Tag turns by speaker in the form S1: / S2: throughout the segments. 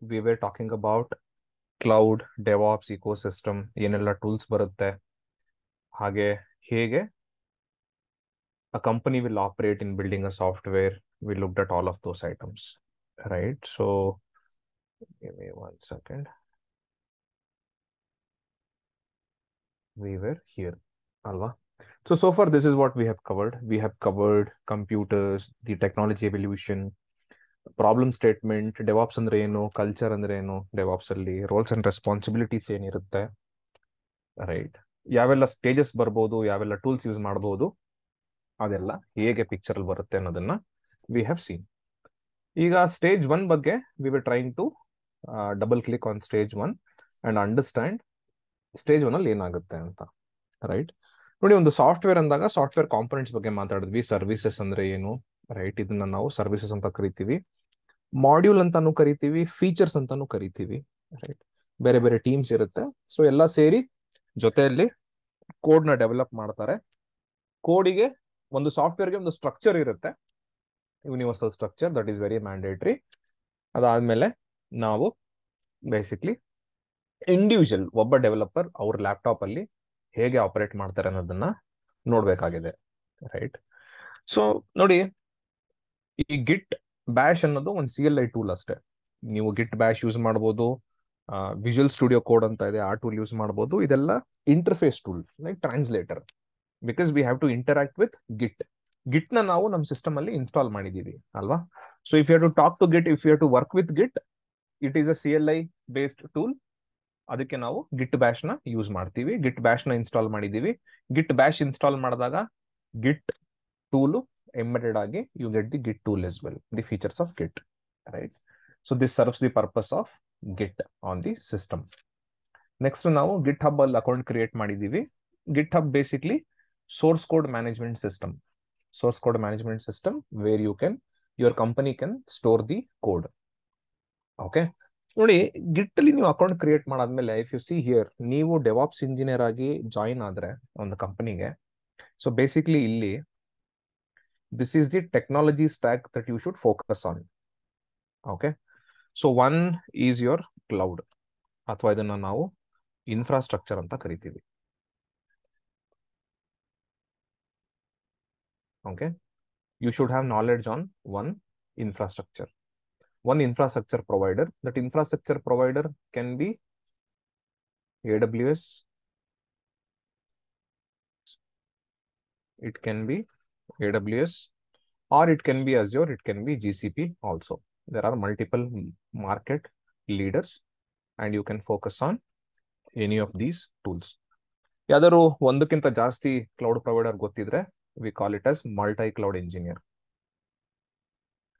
S1: we were talking about cloud, DevOps ecosystem, ಏನೆಲ್ಲ tools ಬರುತ್ತೆ, ಹಾಗೆ ಹೇಗೆ a company will operate in building a software. We looked at all of those items, right? So give me 1 second. We were here, alva. So far this is what we have covered. We have covered computers, the technology evolution, problem statement, DevOps ಅಂದ್ರೆ ಏನು, culture ಅಂದ್ರೆ ಏನು, DevOps ಅಲ್ಲಿ rolls and responsibilities ಏನಿರುತ್ತೆ, right, ಯಾವೆಲ್ಲ stages ಬರ್ಬೋದು, ಯಾವೆಲ್ಲ tools use ಮಾಡಬಹುದು, ಅದೆಲ್ಲ ಹೇಗೆ ಪಿಕ್ಚರ್ ಅಲ್ಲಿ ಬರುತ್ತೆ ಅನ್ನೋದನ್ನ ವಿ ಹ್ಯಾವ್ ಸೀನ್. ಈಗ ಸ್ಟೇಜ್ 1 ಬಗ್ಗೆ we were trying to double click on stage 1 and understand stage 1 ಅಲ್ಲಿ ಏನಾಗುತ್ತೆ ಅಂತ, ರೈಟ್. ನೋಡಿ, ಒಂದು ಸಾಫ್ಟ್ವೇರ್ ಅಂದಾಗ ಸಾಫ್ಟ್ವೇರ್ ಕಾಂಪೊನೆಂಟ್ಸ್ ಬಗ್ಗೆ ಮಾತಾಡಿದ್ವಿ. ಸರ್ವಿಸಸ್ ಅಂದ್ರೆ ಏನು, ರೈಟ್, ಇದನ್ನ ನಾವು ಸರ್ವಿಸಸ್ ಅಂತ ಕರಿತೀವಿ. ಮಾಡ್ಯೂಲ್ ಅಂತಾನು ಕರಿತೀವಿ, ಫೀಚರ್ಸ್ ಅಂತಾನು ಕರಿತೀವಿ, ರೈಟ್. ಬೇರೆ ಬೇರೆ ಟೀಮ್ಸ್ ಇರುತ್ತೆ. ಸೊ ಎಲ್ಲ ಸೇರಿ ಜೊತೆಯಲ್ಲಿ ಕೋಡ್ ನ ಡೆವಲಪ್ ಮಾಡ್ತಾರೆ. ಕೋಡಿಗೆ ಒಂದು ಸಾಫ್ಟ್ವೇರ್ಗೆ ಒಂದು ಸ್ಟ್ರಕ್ಚರ್ ಇರುತ್ತೆ, universal structure, that is very mandatory. ಅದಾದ್ಮೇಲೆ ನಾವು ಬೇಸಿಕ್ಲಿ ಇಂಡಿವಿಜುವಲ್ ಒಬ್ಬ ಡೆವಲಪರ್ ಅವ್ರ ಲ್ಯಾಪ್ಟಾಪ್ ಅಲ್ಲಿ ಹೇಗೆ ಆಪರೇಟ್ ಮಾಡ್ತಾರೆ ಅನ್ನೋದನ್ನ ನೋಡ್ಬೇಕಾಗಿದೆ, ರೈಟ್. ಸೊ ನೋಡಿ, ಈ ಗಿಟ್ ಬ್ಯಾಶ್ ಅನ್ನೋದು ಒಂದು CLI ಟೂಲ್ ಅಷ್ಟೇ. ನೀವು ಗಿಟ್ ಬ್ಯಾಶ್ ಯೂಸ್ ಮಾಡ್ಬೋದು, ವಿಜುವಲ್ ಸ್ಟುಡಿಯೋ ಕೋಡ್ ಅಂತ ಇದೆ, ಆ ಟೂಲ್ ಯೂಸ್ ಮಾಡ್ಬೋದು. ಇದೆಲ್ಲ interface tool like translator, because we have to interact with Git. Git ನ ನಾವು ನಮ್ಮ ಸಿಸ್ಟಮ್ ಅಲ್ಲಿ ಇನ್ಸ್ಟಾಲ್ ಮಾಡಿದೀವಿ ಅಲ್ವಾ. So if you to talk to Git, if you to work with Git, it is a CLI based tool. ಅದಕ್ಕೆ ನಾವು ಗಿಟ್ bash ನ use ಮಾಡ್ತೀವಿ. ಗಿಟ್ ಬ್ಯಾಶ್ ನ ಇನ್ಸ್ಟಾಲ್ ಮಾಡಿದೀವಿ. ಗಿಟ್ ಬ್ಯಾಶ್ ಇನ್ಸ್ಟಾಲ್ ಮಾಡಿದಾಗ ಗಿಟ್ ಟೂಲ್ embedded ಆಗಿ you get the git tool as well, the features of git, right? So this serves the purpose of git on the system. Next ನಾವು GitHub ಅಲ್ಲಿ account create ಮಾಡಿದೀವಿ. GitHub basically source code management system, source code management system where your company can store the code. Okay, ನೋಡಿ, Git ಅಲ್ಲಿ ನೀವು account create ಮಾಡಾದ್ಮೇಲೆ if you see here, ನೀವು DevOps engineer ಆಗಿ join ಆದ್ರೆ ಒಂದು ಕಂಪನಿಗೆ, ಸೊ ಬೇಸಿಕ್ಲಿ ಇಲ್ಲಿ this is the technology stack that you should focus on. Okay, so one is your cloud, ಅಥವಾ ಇದನ್ನ ನಾವು ಇನ್ಫ್ರಾಸ್ಟ್ರಕ್ಚರ್ ಅಂತ ಕರಿತೀವಿ. Okay, you should have knowledge on one infrastructure provider. That infrastructure provider can be AWS, it can be AWS, or it can be Azure, it can be GCP also. There are multiple market leaders and you can focus on any of these tools. ಯಾವ್ದಾದ್ರು ಒಂದಕ್ಕಿಂತ ಜಾಸ್ತಿ cloud provider ಗೊತ್ತಿದ್ರೆ we call it as multi cloud engineer,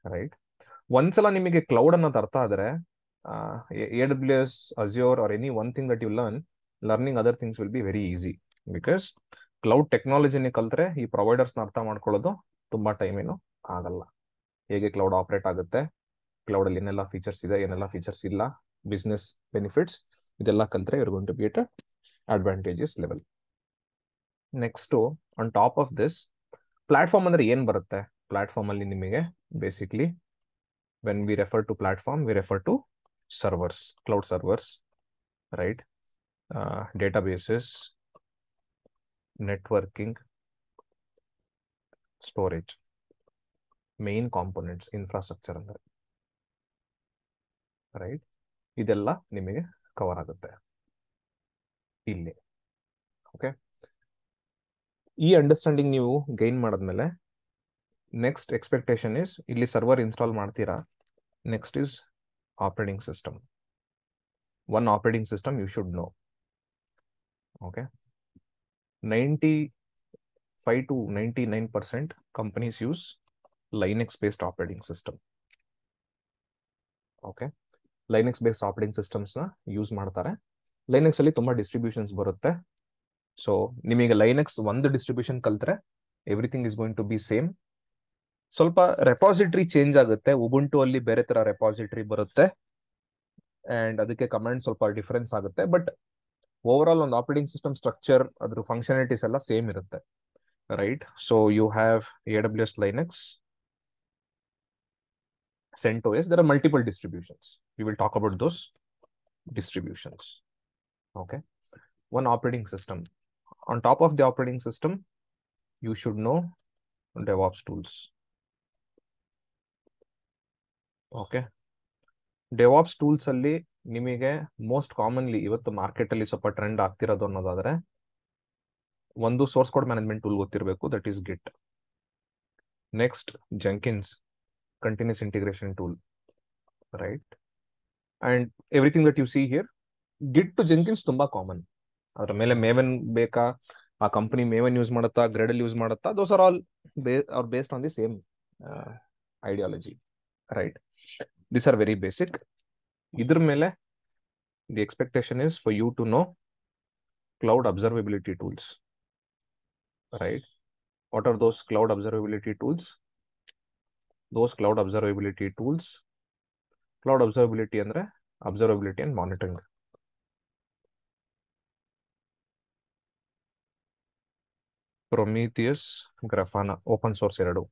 S1: right? ಒಂದ್ಸಲ ನಿಮಗೆ cloud ಅನ್ನೋದು ಅರ್ಥ ಆದ್ರೆ AWS, Azure or any one thing that you learning other things will be very easy, because cloud ಟೆಕ್ನಾಲಜಿನ ಕಲ್ತ್ರೆ ಈ ಪ್ರೊವೈಡರ್ಸ್ ನ ಅರ್ಥ ಮಾಡ್ಕೊಳ್ಳೋದು ತುಂಬಾ ಟೈಮ್ ಏನು ಆಗಲ್ಲ. ಹೇಗೆ ಕ್ಲೌಡ್ ಆಪರೇಟ್ ಆಗುತ್ತೆ, ಕ್ಲೌಡ್ ಅಲ್ಲಿ ಏನೆಲ್ಲ ಫೀಚರ್ಸ್ ಇದೆ, ಏನೆಲ್ಲ ಫೀಚರ್ಸ್ ಇಲ್ಲ, ಬಿಸ್ನೆಸ್ ಬೆನಿಫಿಟ್ಸ್, ಇದೆಲ್ಲ ಕಲ್ತ್ರೆ you're going to be at a advantageous level. Next on top of this, platform ಅಂದ್ರೆ ಏನ್ ಬರುತ್ತೆ? ಪ್ಲಾಟ್ಫಾರ್ಮ್ ಅಲ್ಲಿ ನಿಮಗೆ basically when we refer to platform, we refer to servers, cloud servers, right? Databases, networking, storage, main components, infrastructure ಅಂದ್ರೆ, right. ಇದೆಲ್ಲ ನಿಮಗೆ cover ಆಗುತ್ತೆ ಇಲ್ಲಿ. ಓಕೆ, ಈ ಅಂಡರ್ಸ್ಟ್ಯಾಂಡಿಂಗ್ ನೀವು ಗೈನ್ ಮಾಡಿದ್ಮೇಲೆ ನೆಕ್ಸ್ಟ್ ಎಕ್ಸ್ಪೆಕ್ಟೇಷನ್ ಇಸ್, ಇಲ್ಲಿ ಸರ್ವರ್ ಇನ್ಸ್ಟಾಲ್ ಮಾಡ್ತೀರಾ, next is operating system. One operating system you should know. Okay, 95 to 99% companies use Linux based operating system. Okay, Linux based operating systems ನ use ಮಾಡ್ತಾರೆ. Linux ಅಲ್ಲಿ ತುಂಬಾ distributions ಬರುತ್ತೆ. So ನಿಮಗೆ Linux ಒಂದು distribution ಕಲ್ತ್ರೆ everything is going to be same. ಸ್ವಲ್ಪ repository change ಆಗುತ್ತೆ. ಉಬುಂಟು ಅಲ್ಲಿ ಬೇರೆ ತರ ರೆಪಾಸಿಟರಿ ಬರುತ್ತೆ ಅಂಡ್ ಅದಕ್ಕೆ ಕಮಾಂಡ್ ಸ್ವಲ್ಪ ಡಿಫರೆನ್ಸ್ ಆಗುತ್ತೆ. ಬಟ್ ಓವರ್ ಆಲ್ ಒಂದು ಆಪರೇಟಿಂಗ್ ಸಿಸ್ಟಮ್ ಸ್ಟ್ರಕ್ಚರ್, ಅದ್ರ ಫಂಕ್ಷನಾಲಿಟೀಸ್ ಎಲ್ಲ ಸೇಮ್ ಇರುತ್ತೆ, right? So you have AWS Linux, CentOS, there are multiple distributions. We will talk about those distributions. Okay. One operating system. On top of the operating system, you should know DevOps tools. Okay. DevOps tools ಅಲ್ಲಿ ನಿಮಗೆ most commonly ಇವತ್ತು market ಅಲ್ಲಿ ಸ್ವಲ್ಪ trend ಆಗ್ತಿರೋದು ಅನ್ನೋದಾದ್ರೆ ಒಂದು source code management tool ಗೊತ್ತಿರಬೇಕು, that is Git. Next Jenkins continuous integration tool, right? And everything that you see here, Git to Jenkins ತುಂಬಾ ಕಾಮನ್. ಅದ್ರ ಮೇಲೆ ಮೇವನ್ ಬೇಕಾ, ಆ ಕಂಪನಿ ಮೇವನ್ ಯೂಸ್ ಮಾಡುತ್ತಾ, ಗ್ರೇಡಲ್ ಯೂಸ್ ಮಾಡುತ್ತಾ, those are all based on the same ideology, right? These are very basic. ಇದ್ರ ಮೇಲೆ the expectation is for you to know cloud observability tools, right? What are those cloud observability tools? Those cloud observability tools, cloud observability andre observability and monitoring. Prometheus, Grafana, open source eradu.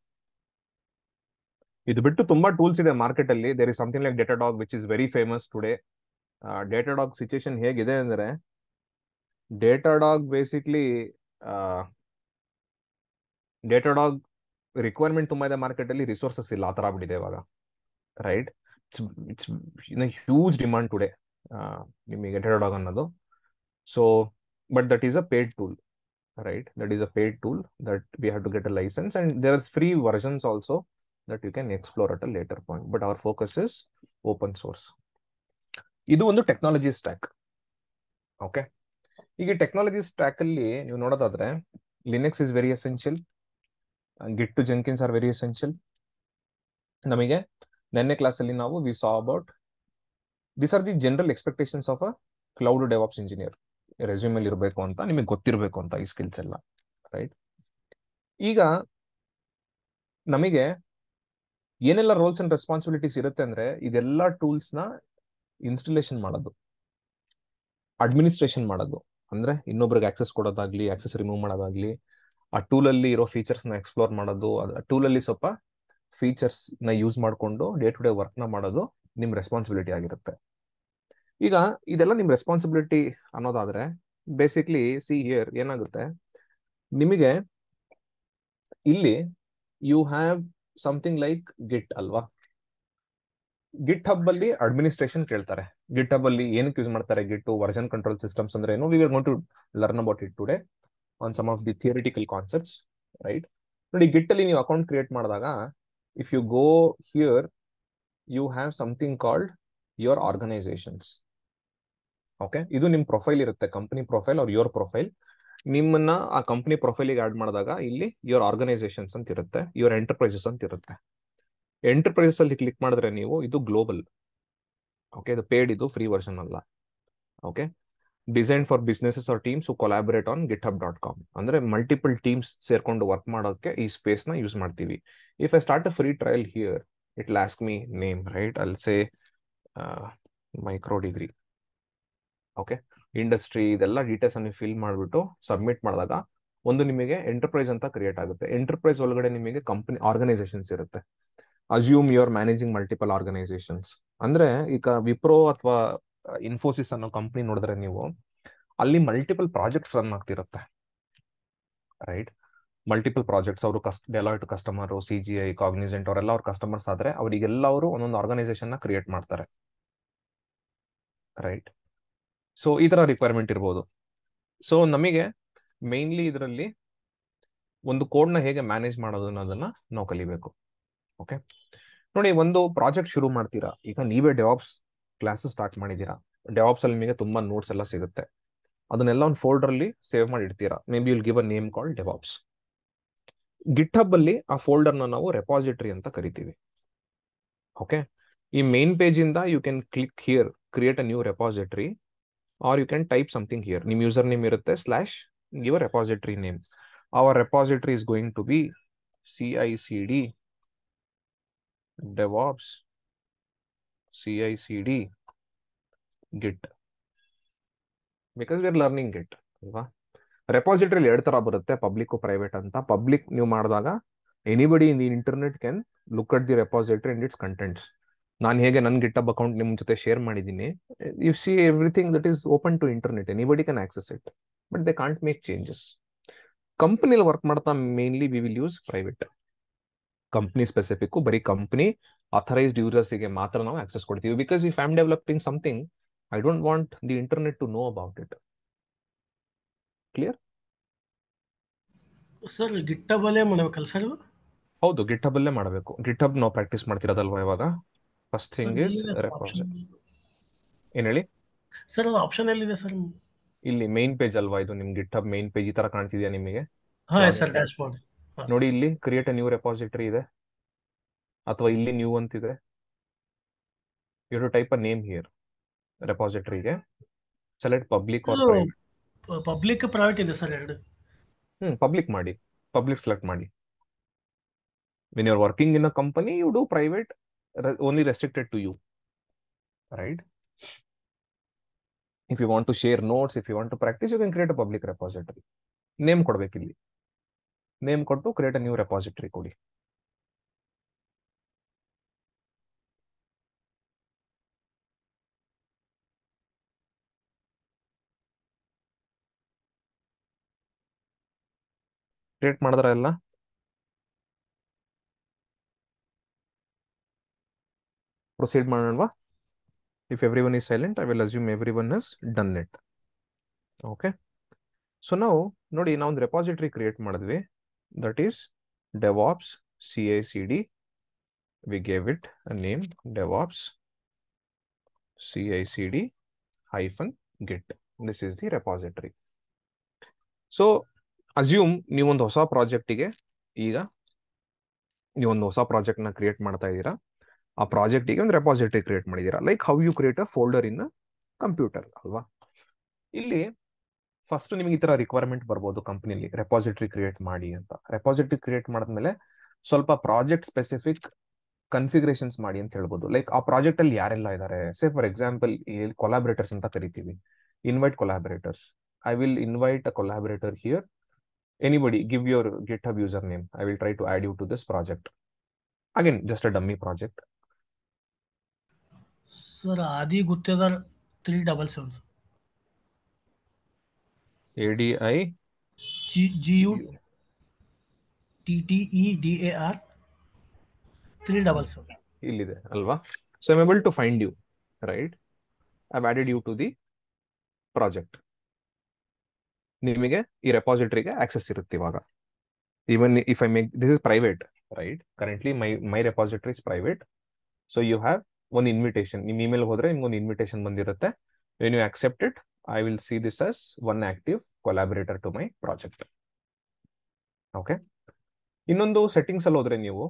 S1: ಇದು ಬಿಟ್ಟು ತುಂಬಾ tools ಇದೆ market ಅಲ್ಲಿ. There is something like Datadog which is very famous today. Datadog situation ಹೇಗಿದೆ ಅಂದ್ರೆ, ಡೇಟಾಡಾಗ್ basically ಡೇಟಾಡಾಗ್ requirement ತುಂಬಾ ಇದೆ market ಅಲ್ಲಿ, ರಿಸೋರ್ಸಸ್ ಇಲ್ಲ, ಆ ತರ ಆಗ್ಬಿಟ್ಟಿದೆ ಇವಾಗ, right? It's in huge demand today ನಿಮಗೆ ಡೇಟಾಡಾಗ್ ಅನ್ನೋದು. So but that is a paid tool, right? That is a paid tool that we have to get a license, and there's free versions also that you can explore at a later point, but our focus is open source. ಇದು ಒಂದು technology stack. Okay, ಈಗ technology stack ಅಲ್ಲಿ ನೀವು ನೋಡೋದಾದ್ರೆ Linux is very essential, Git to Jenkins are very essential. ನಮಗೆ ನೆನ್ನೆ class ಅಲ್ಲಿ ನಾವು we saw about these are the general expectations of a cloud DevOps engineer. Resume ಅಲ್ಲಿ ಇರಬೇಕು ಅಂತ, ನಿಮಗೆ ಗೊತ್ತಿರಬೇಕು ಅಂತ ಈ ಸ್ಕಿಲ್ಸ್ ಎಲ್ಲ, ರೈಟ್? ಈಗ ನಮಗೆ ಏನೆಲ್ಲ ರೋಲ್ಸ್ ಅಂಡ್ ರೆಸ್ಪಾನ್ಸಿಬಿಲಿಟೀಸ್ ಇರುತ್ತೆ ಅಂದ್ರೆ, ಇದೆಲ್ಲ ಟೂಲ್ಸ್ ನ ಇನ್ಸ್ಟಾಲೇಷನ್ ಮಾಡೋದು, ಅಡ್ಮಿನಿಸ್ಟ್ರೇಷನ್ ಮಾಡೋದು, ಅಂದ್ರೆ ಇನ್ನೊಬ್ರಿಗೆ ಆಕ್ಸೆಸ್ ಕೊಡೋದಾಗ್ಲಿ, ಆಕ್ಸೆಸ್ ರಿಮೂವ್ ಮಾಡೋದಾಗ್ಲಿ, ಆ ಟೂಲ್ ಅಲ್ಲಿ ಇರೋ ಫೀಚರ್ಸ್ ನ ಎಕ್ಸ್ಪ್ಲೋರ್ ಮಾಡೋದು, ಟೂಲ್ ಅಲ್ಲಿ ಸ್ವಲ್ಪ ಫೀಚರ್ಸ್ ನ ಯೂಸ್ ಮಾಡಿಕೊಂಡು ಡೇ ಟು ಡೇ ವರ್ಕ್ ನ ಮಾಡೋದು ನಿಮ್ ರೆಸ್ಪಾನ್ಸಿಬಿಲಿಟಿ ಆಗಿರುತ್ತೆ. ಈಗ ಇದೆಲ್ಲ ನಿಮ್ ರೆಸ್ಪಾನ್ಸಿಬಿಲಿಟಿ ಅನ್ನೋದಾದ್ರೆ ಬೇಸಿಕ್ಲಿ ಸಿ ಹಿಯರ್ ಏನಾಗುತ್ತೆ, ನಿಮಗೆ ಇಲ್ಲಿ ಯು ಹ್ಯಾವ್ ಸಮಥಿಂಗ್ ಲೈಕ್ ಗಿಟ್ ಅಲ್ವಾ? ಗಿಟ್ ಹಬ್ ಅಲ್ಲಿ ಅಡ್ಮಿನಿಸ್ಟ್ರೇಷನ್ ಕೇಳ್ತಾರೆ. ಗಿಟ್ ಹಬ್ ಅಲ್ಲಿ ಏನಕ್ಕೆ ಯೂಸ್ ಮಾಡ್ತಾರೆ? ಗಿಟ್ ವರ್ಜನ್ ಕಂಟ್ರೋಲ್ ಸಿಸ್ಟಮ್ಸ್ ಅಂದ್ರೆ ಏನು? We are going to learn about it today on some of the theoretical concepts, right? ನೋಡಿ, ಗಿಟ್ ಅಲ್ಲಿ ನೀವು ಅಕೌಂಟ್ ಕ್ರಿಯೇಟ್ ಮಾಡಿದಾಗ, if you go here you have something called your organisations. Okay, ಇದು ನಿಮ್ profile ಇರುತ್ತೆ, company profile or your profile. ನಿಮ್ಮನ್ನ ಆ company ಪ್ರೊಫೈಲಿಗೆ add ಮಾಡಿದಾಗ ಇಲ್ಲಿ ಯುವರ್ ಆರ್ಗನೈಸೇಷನ್ಸ್ ಅಂತ ಇರುತ್ತೆ, ಯುವರ್ ಎಂಟರ್ಪ್ರೈಸಸ್ ಅಂತ ಇರುತ್ತೆ. ಎಂಟರ್ಪ್ರೈಸಸ್ ಅಲ್ಲಿ ಕ್ಲಿಕ್ ಮಾಡಿದ್ರೆ ನೀವು ಇದು ಗ್ಲೋಬಲ್. ಓಕೆ, ಇದು ಪೇಡ್, ಇದು ಫ್ರೀ ವರ್ಷನ್ ಅಲ್ಲ. Okay, design for businesses or teams who collaborate on github.com. ಅಂದ್ರೆ ಮಲ್ಟಿಪಲ್ ಟೀಮ್ಸ್ ಸೇರ್ಕೊಂಡು ವರ್ಕ್ ಮಾಡೋಕೆ ಈ ಸ್ಪೇಸ್ ನ ಯೂಸ್ ಮಾಡ್ತೀವಿ. If I start a free trial here, it will ask me name, right? I will say micro degree. Okay, industry, ಇದೆಲ್ಲ details ಅನ್ನು fill ಮಾಡಿಬಿಟ್ಟು submit ಮಾಡಿದಾಗ ಒಂದು ನಿಮಗೆ ಎಂಟರ್ಪ್ರೈಸ್ ಅಂತ ಕ್ರಿಯೇಟ್ ಆಗುತ್ತೆ. ಎಂಟರ್ಪ್ರೈಸ್ ಒಳಗಡೆ ನಿಮಗೆ ಕಂಪನಿ ಆರ್ಗನೈಸೇಷನ್ಸ್ ಇರುತ್ತೆ. Assume you are managing multiple organisations. ಅಂದ್ರೆ ಈಗ ವಿಪ್ರೋ ಅಥವಾ ಇನ್ಫೋಸಿಸ್ ಅನ್ನೋ ಕಂಪನಿ ನೋಡಿದ್ರೆ ನೀವು ಅಲ್ಲಿ ಮಲ್ಟಿಪಲ್ ಪ್ರಾಜೆಕ್ಟ್ಸ್ ರನ್ ಆಗ್ತಿರುತ್ತೆ, ರೈಟ್? Multiple projects. ಅವರು ಡೆಲಾಯ್ಟ್ ಕಸ್ಟಮರ್, CGI, ಕಾಗ್ನಿಸೆಂಟ್ ಅವರೆಲ್ಲ ಅವ್ರ ಕಸ್ಟಮರ್ಸ್ ಆದ್ರೆ ಅವರಿಗೆಲ್ಲ ಅವರು ಒಂದೊಂದು ಆರ್ಗನೈಸೇಷನ್ ನ ಕ್ರಿಯೇಟ್ ಮಾಡ್ತಾರೆ, ರೈಟ್? ಸೊ ಈ ತರ ರಿಕ್ವೈರ್ಮೆಂಟ್ ಇರ್ಬೋದು. ಸೊ ನಮಗೆ ಮೇನ್ಲಿ ಇದರಲ್ಲಿ ಒಂದು ಕೋಡ್ ನ ಹೇಗೆ ಮ್ಯಾನೇಜ್ ಮಾಡೋದು ಅನ್ನೋದನ್ನ ನಾವು ಕಲಿಬೇಕು. ಓಕೆ, ನೋಡಿ, ಒಂದು ಪ್ರಾಜೆಕ್ಟ್ ಶುರು ಮಾಡ್ತೀರಾ, ಈಗ ನೀವೇ ಡೆವಾಪ್ಸ್ ಕ್ಲಾಸಸ್ ಸ್ಟಾರ್ಟ್ ಮಾಡಿದೀರಾ. ಡೆವಾಪ್ಸ್ ಅಲ್ಲಿ ನಿಮಗೆ ತುಂಬಾ ನೋಟ್ಸ್ ಎಲ್ಲ ಸಿಗುತ್ತೆ, ಅದನ್ನೆಲ್ಲ ಒಂದು ಫೋಲ್ಡರ್ ಅಲ್ಲಿ ಸೇವ್ ಮಾಡಿ ಇಡ್ತೀರಾ. Maybe will give a name called DevOps. GitHub ಅಲ್ಲಿ ಆ ಫೋಲ್ಡರ್ ನ ನಾವು ರೆಪಾಸಿಟರಿ ಅಂತ ಕರಿತೀವಿ. ಓಕೆ, ಈ ಮೇನ್ ಪೇಜ್ ಇಂದ you can click here, create a new repository, or you can type something here. ನಿಮ್ ಯೂಸರ್ ನೇಮ್ ಇರುತ್ತೆ / your repository name. Our repository is going to be CICD DevOps CICD Git, because we are learning Git ಅಲ್ವಾ? Repository ಎರಡು ತರ ಬರುತ್ತೆ, public private ಅಂತ. Public ನೀವು ಮಾಡಿದಾಗ anybody in the internet can look at the repository and its contents. ನಾನು ಹೇಗೆ ನನ್ನ ಗಿಟಬ್ ಅಕೌಂಟ್ ನಿಮ್ಮ ಜೊತೆ ಶೇರ್ ಮಾಡಿದ್ದೀನಿ, you see everything that is open to internet, anybody can access it, but they can't make changes. ಕಂಪನಿಲಿ work ಮಾಡ್ತಾ mainly we will use private. Company specific, ಬರೀ company authorized ಯೂಸರ್ಸ್ಗೆ ಮಾತ್ರ ನಾವು ಆಕ್ಸೆಸ್ ಕೊಡ್ತೀವಿ. Because if I am developing something, I don't want the internet to know about it. Clear?
S2: Sir GitHub ಅಲ್ಲೇ ಮಾಡ್ಬೇಕಲ್ಲ sir?
S1: ಹೌದು, ಗಿಟ್ಹಬ್ ಅಲ್ಲೇ ಮಾಡಬೇಕು. ಗಿಟ್ಹಬ್ ನಾವು ಪ್ರಾಕ್ಟೀಸ್ ಮಾಡ್ತಿರೋದಲ್ವಾ ಇವಾಗ. First thing is repository. ಏನ್ ಹೇಳಿ
S2: ಸರ್? ಅದು ಆಪ್ಷನ್ ಎಲ್ಲಿದೆ ಸರ್?
S1: ಇಲ್ಲಿ ಮೈನ್ ಪೇಜ್ ಅಲ್ವಾ ಇದು? ನಿಮ್ ಗಿಟ್ಹಬ್ ಮೈನ್ ಪೇಜ್ ಈ ತರ ಕಾಣ್ತಿದ್ಯಾ ನಿಮಗೆ?
S2: ಹಾ ಸರ್, ಡ್ಯಾಶ್ ಬೋರ್ಡ್
S1: ನೋಡಿ, ಇಲ್ಲಿ ಕ್ರಿಯೇಟ್ ಅ ನ್ಯೂ ರೆಪಾಸಿಟರಿ ಇದೆ, ಅಥವಾ ಇಲ್ಲಿ ನ್ಯೂ ಅಂತಿದೆ. You to type a name here ರೆಪಾಸಿಟರಿಗೆ. Select public or private.
S2: Public private ಇದೆ ಸರ್ ಎರಡು.
S1: ಪಬ್ಲಿಕ್ ಮಾಡಿ, ಪಬ್ಲಿಕ್ ಸೆಲೆಕ್ಟ್ ಮಾಡಿ. when you're working in a company, you do private, only restricted to you, right? If you want to share notes, if you want to practice, you can create a public repository. Name ಕೊಡ್ಬೇಕು ಇಲ್ಲಿ. Name ಕೊಟ್ಟು create a new repository ಕೊಡಿ. Create ಮಾಡಿದ್ರ ಎಲ್ಲ? Proceed ಮಾಡೋಣವಾ? If everyone is silent, I will assume everyone has done it. Okay. So now, ನೋಡಿ, ನಾವು ಒಂದು repository create ಮಾಡಿದ್ವಿ. That is DevOps CI/CD. We gave it a name, DevOps CI/CD -git. This is the repository. So assume ನೀವೊಂದು ಹೊಸ ಪ್ರಾಜೆಕ್ಟಿಗೆ, ಈಗ ನೀವೊಂದು ಹೊಸ project ನ ಕ್ರಿಯೇಟ್ ಮಾಡ್ತಾ ಇದ್ದೀರಾ. ಆ ಪ್ರಾಜೆಕ್ಟಿಗೆ ಒಂದು ರೆಪಾಸಿಟರಿ ಕ್ರಿಯೇಟ್ ಮಾಡಿದ್ದೀರಾ. Like how you create a folder in computer ಅಲ್ವಾ? ಇಲ್ಲಿ ಫಸ್ಟ್ ನಿಮಗೆ ಈ ತರ ರಿಕ್ವೈರ್ಮೆಂಟ್ ಬರ್ಬೋದು ಕಂಪ್ನಿಲಿ, ರೆಪಾಸಿಟರಿ ಕ್ರಿಯೇಟ್ ಮಾಡಿ ಅಂತ. ರೆಪಾಸಿಟರಿ ಕ್ರಿಯೇಟ್ ಮಾಡಿದ್ಮೇಲೆ ಸ್ವಲ್ಪ ಪ್ರಾಜೆಕ್ಟ್ ಸ್ಪೆಸಿಫಿಕ್ ಕನ್ಫಿಗರೇಷನ್ಸ್ ಮಾಡಿ ಅಂತ ಹೇಳ್ಬೋದು. ಲೈಕ್ ಆ ಪ್ರಾಜೆಕ್ಟ್ ಅಲ್ಲಿ ಯಾರೆಲ್ಲ ಇದ್ದಾರೆ, ಸೇ ಫಾರ್ ಎಕ್ಸಾಂಪಲ್ ಕೊಲಾಬರೇಟರ್ಸ್ ಅಂತ ಕರಿತೀವಿ. Invite collaborators. I will invite a collaborator here. Anybody give your GitHub user name. I will try to add you to this project. Again just a dummy project.
S2: Sir Adi Guttedar 377
S1: ADI
S2: GUTTEDAR 377
S1: ಇಲ್ಲಿದೆ ಅಲ್ವಾ? So I am able to find you, right? I have added you to the project. ನಿಮಗೆ ಈ ರೆಪಾಸಿಟರಿಗೆ access ಇರುತ್ತೆ ಇವಾಗ. even if I make this is private, right? Currently my repository is private. So you have one invitation. ನಿಮ್ಮ email ಹೋದ್ರೆ ನಿಮ್ಗೆ ಒಂದು invitation ಬಂದಿರುತ್ತೆ. when you accept it, I will see this as one active collaborator to my project. Okay. ಇನ್ನೊಂದು settings ಅಲ್ಲಿ ಹೋದ್ರೆ ನೀವು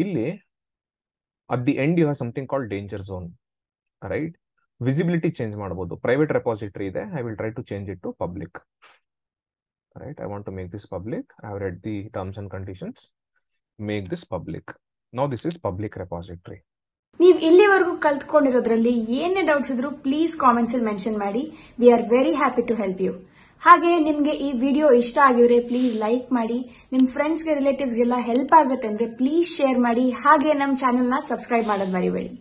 S1: ಇಲ್ಲಿ at the end you have something called danger zone, right? Visibility change ಮಾಡಬಹುದು. Private repository ಇದೆ. I will try to change it to public. Right, I want to make this public. I have read the terms and conditions. Make this public. Now this is public repository.
S3: ನೀವು ಇಲ್ಲಿವರೆಗೂ ಕಲ್ತ್ಕೊಂಡಿರೋದ್ರಲ್ಲಿ ಏನೇ doubts ಇದ್ರೂ please comments ಅಲ್ಲಿ mention ಮಾಡಿ. We are very happy to help you. ಹಾಗೆ ನಿಮ್ಗೆ ಈ video ಇಷ್ಟ ಆಗಿದ್ರೆ ಪ್ಲೀಸ್ ಲೈಕ್ ಮಾಡಿ. ನಿಮ್ ಫ್ರೆಂಡ್ಸ್ಗೆ ರಿಲೇಟಿವ್ಸ್ಗೆಲ್ಲ ಹೆಲ್ಪ್ ಆಗುತ್ತೆ ಅಂದ್ರೆ ಪ್ಲೀಸ್ ಶೇರ್ ಮಾಡಿ. ಹಾಗೆ ನಮ್ಮ ಚಾನೆಲ್ನ ಸಬ್ಸ್ಕ್ರೈಬ್ ಮಾಡೋದು ಮರಿಬೇಡಿ.